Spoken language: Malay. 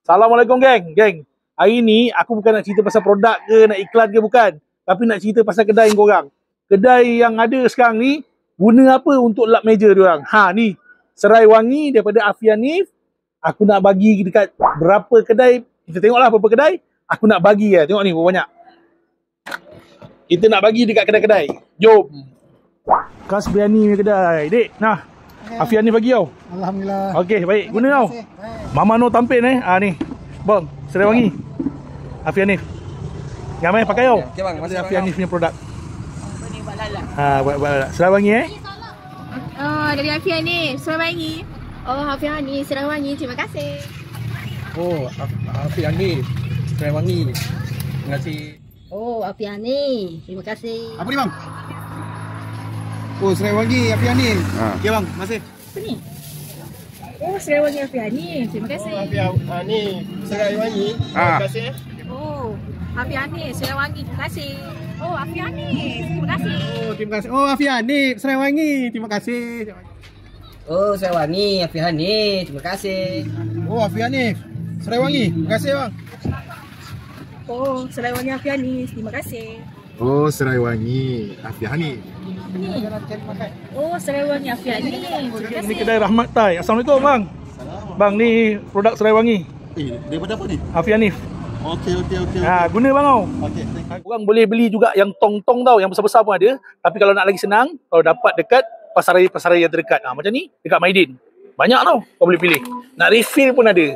Assalamualaikum geng. Hari ni aku bukan nak cerita pasal produk ke, nak iklan ke bukan. Tapi nak cerita pasal kedai korang. Kedai yang ada sekarang ni guna apa untuk lap meja diorang. Ni serai wangi daripada Afianif. Aku nak bagi dekat berapa kedai. Kita tengoklah berapa kedai. Aku nak bagi lah. Tengok ni berapa banyak. Kita nak bagi dekat kedai-kedai. Jom. Khas Biryani punya kedai. Dek, nah. Afianif bagi tau. Alhamdulillah. Okey, baik. Guna tau. Mama No tampil ni. Ni. Bang, serai wangi. Afianif. Yang main pakai tau. Okey bang, masih Afianif punya produk. Ni buat lalat. Buat lalat. Serai wangi Dari Afianif, serai wangi. Afianif, serai wangi. Terima kasih. Afianif, serai wangi. Terima kasih. Afianif, terima kasih. Apa ni bang? Serai wangi Afianif. Okey bang, masih. Apa ni? Serai wangi Afianif. Terima kasih. Afianif, serai wangi. Terima kasih. Afianif, serai wangi. Terima kasih. Afianif, terima kasih. Terima kasih. Afianif, serai wangi. Terima kasih. Serai wangi, Afianif. Terima kasih. Afianif, serai wangi. Terima kasih bang. Serai wangi Afianif. Terima kasih. Serai wangi Afianif. Serai wangi Afianif. Terima kasih. Ini kedai Rahmat Thai. Assalamualaikum bang. Bang, ni produk serai wangi. Daripada apa ni? Afianif. Okey. Guna bang tau. Okey. Korang boleh beli juga yang tong-tong tau, yang besar-besar pun ada. Tapi kalau nak lagi senang, kalau dapat dekat pasar raya yang terdekat. Macam ni, dekat Maidin. Banyak tau, kau boleh pilih. Nak refill pun ada.